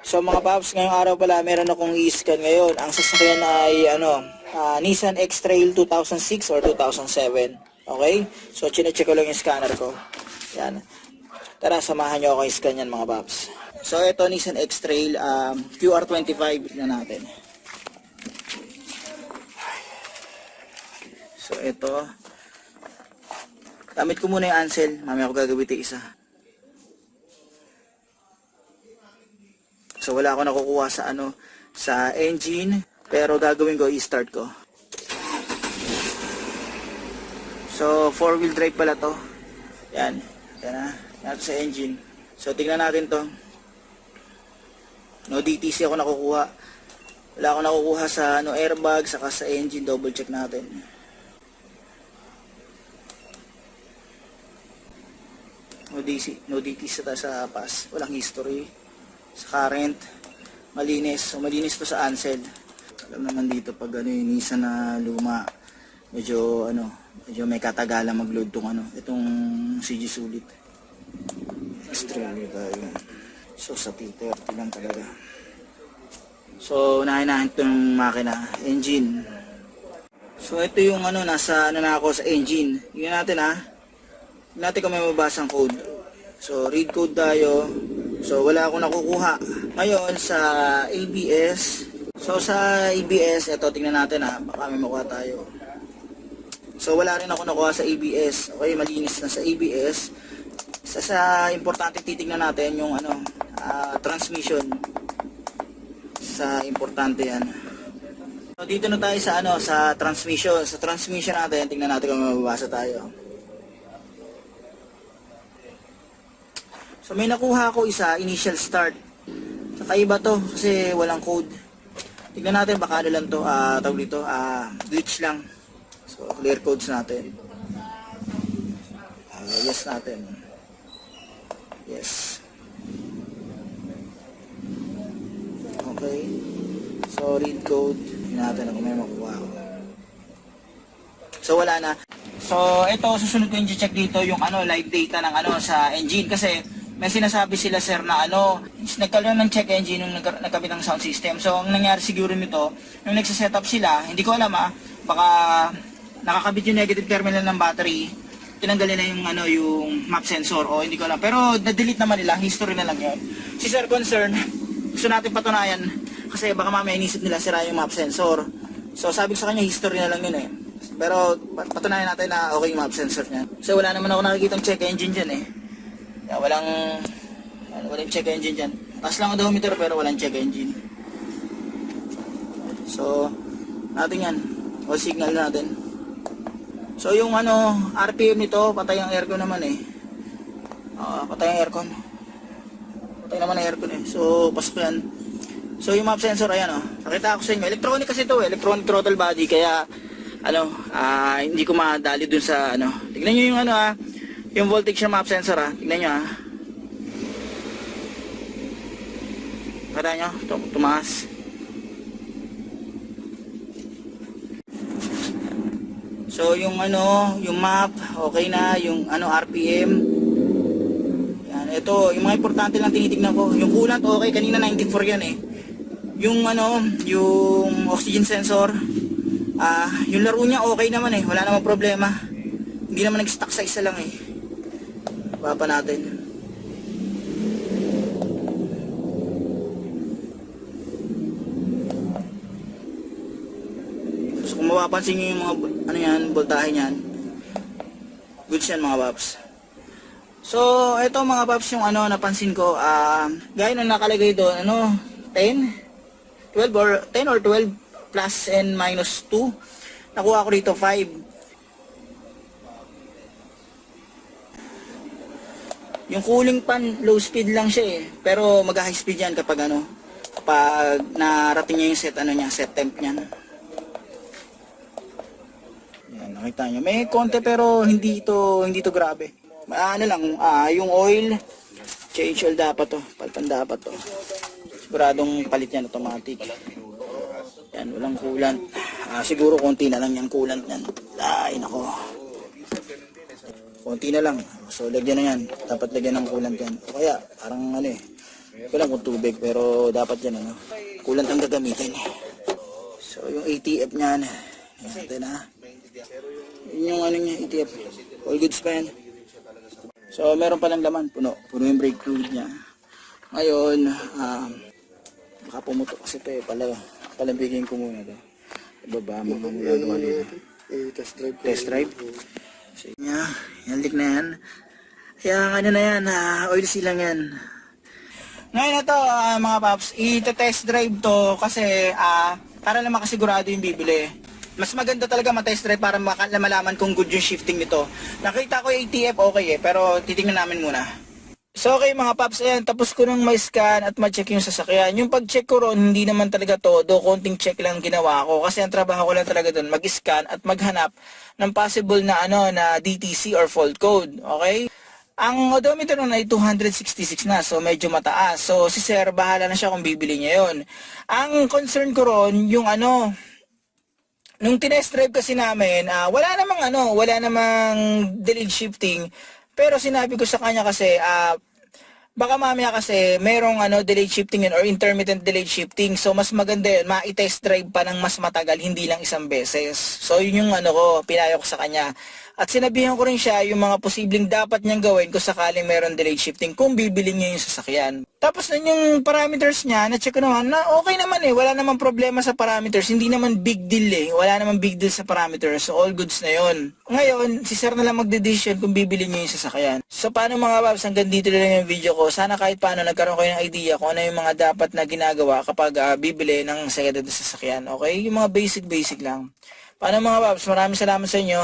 So mga paps, ngayong araw pala meron akong i-scan ngayon. Ang sasakyan ay Nissan X-Trail 2006 or 2007. Okay? So chine-check ko lang yung scanner ko. Yan. Tara, samahan nyo ako i-scan yan mga paps. So ito Nissan X-Trail QR25 na natin. So ito. Gamit ko muna yung Ansel. Mamaya ako gagawin ito isa. So wala ako nakukuha sa sa engine, pero gagawin ko i-start ko. So 4-wheel drive pala to. Yan. Yan na. Yan sa engine. So tingnan natin to. No DTC ako nakukuha. Wala ako nakukuha sa airbag saka sa engine, double check natin. No DTC sa pass. Walang history. Sa current, malinis. So malinis to sa Ansel. Alam naman dito pag yung Nissan na luma, medyo may katagalan mag-load itong CG Sulit. Extremely tayo. So sa T30 lang talaga. So unahin itong makina, engine. So ito yung nasa na ako sa engine. Tingnan natin Tingnan natin kung may mababasang code. So read code tayo. So wala akong nakukuha. Ngayon sa ABS. So sa ABS, ito tingnan natin baka may makuha tayo. So wala rin ako nakuha sa ABS. Okay, malinis na sa ABS. Sa importante titingnan natin yung transmission. Sa importante yan. So dito na tayo sa sa transmission. Sa transmission natin, tingnan natin kung may mababasa tayo. So may nakuha ako isa, initial start. Kakaiba to kasi walang code. Tignan natin baka lang to, tawag dito, glitch lang. So clear codes natin. Yes natin. Yes. Okay. So read code, tignan natin kung may makuha ako. So wala na. So ito susunod ko yung check dito yung live data ng sa engine kasi may sinasabi sila sir na nagkaroon ng check engine nung nagkabit ng sound system. So ang nangyari siguro nito, nung nagsisetup sila, hindi ko alam baka nakakabit yung negative terminal ng battery, tinanggalin na yung map sensor o hindi ko alam. Pero na-delete naman nila, history na lang yun. Si sir concern, gusto natin patunayan kasi baka mamaya inisip nila sira yung map sensor. So sabi ko sa kanya, history na lang yun Pero patunayan natin na okay yung map sensor niya. So wala naman ako nakikitang check engine dyan walang check engine dyan. Taas lang ang odometer pero walang check engine. So, natin yan. O signal natin. So, yung RPM nito, patay ang aircon naman patay ang aircon. Patay naman ang aircon So, pasok yan. So, yung map sensor, ayan Nakita ko sa inyo. Electronic kasi ito electronic throttle body. Kaya, hindi ko madali dun sa Tignan nyo yung yung voltage ng map sensor tignan nyo Kada nyo, tumaas. So yung yung map, okay na, yung RPM. Yan, ito, yung mga importante lang tinitingnan ko. Yung coolant, okay, kanina 94 yan Yung yung oxygen sensor, yung laro niya okay naman wala namang problema. Hindi naman nag-stuck sa isa lang Papa natin. So kung mapapansin nyo yung mga voltahe niyan, goods yan mga paps. So ito mga paps yung napansin ko, gaya nung nakalagay doon 10 or 12 plus and minus 2. Nakuha ko dito 5. Yung cooling fan, low speed lang siya pero mag-high speed yan kapag kapag narating niya yung set temp niyan. Yan, nakita nyo. May konti pero hindi to grabe. Yung oil, change oil dapat to. Palpan dapat to. Siguradong palit yan automatic. Yan, walang coolant. Siguro konti na lang yung coolant niyan. Ay, nako. Konti na lang. So, lagyan na yan. Dapat lagyan ng coolant yan. O kaya, parang Wala kung tubig, pero dapat yan, ano, kulant ang gagamitin. So, yung ATF niyan, natin ha. Yun yung ano niya, ATF. All goods pa yan. So, meron palang laman, puno yung brake fluid niya. Ngayon, baka pumutok kasi ito eh, palambigin ko muna ito. Ibaba, mga magagawa dito. Test drive. So, yan, leak na yan. Kaya ano na yan, oil seal lang yan. Ngayon na to, mga paps, ita-test drive to kasi para lang makasigurado yung bibili. Mas maganda talaga ma-test drive para malaman kung good yung shifting nito. Nakita ko yung ATF okay eh, pero titingnan namin muna. So okay mga paps, ayan, tapos ko nang ma-scan at ma-check yung sasakyan. Yung pag-check ko ron, hindi naman talaga todo, konting check lang ginawa ko. Kasi ang trabaho ko lang talaga doon, mag-scan at maghanap ng possible na na DTC or fault code, okay? Ang odometer nun ay 266 na, so medyo mataas. So si sir, bahala na siya kung bibili niya yun. Ang concern ko ron, yung nung tinest drive kasi namin, wala namang delayed shifting. Pero sinabi ko sa kanya kasi, baka mamaya kasi merong delayed shifting yun or intermittent delayed shifting. So mas maganda yun, ma-test drive pa ng mas matagal, hindi lang isang beses. So yun yung pinayo ko sa kanya. At sinabihan ko rin siya yung mga posibleng dapat niyang gawin kung sakaling meron delayed shifting kung bibili niya yung sasakyan. Tapos nun yung parameters niya, na-check ko naman na okay naman eh, wala namang problema sa parameters, hindi naman big deal eh, wala namang big deal sa parameters, so all goods na yun. Ngayon, si sir na lang magde-decision kung bibili niya yung sasakyan. So paano mga babs, hanggang dito na lang yung video ko. Sana kahit paano nagkaroon kayo ng idea kung ano yung mga dapat na ginagawa kapag bibili ng second-hand sasakyan, okay? Yung mga basic lang. Paano mga babs, maraming salamat sa inyo.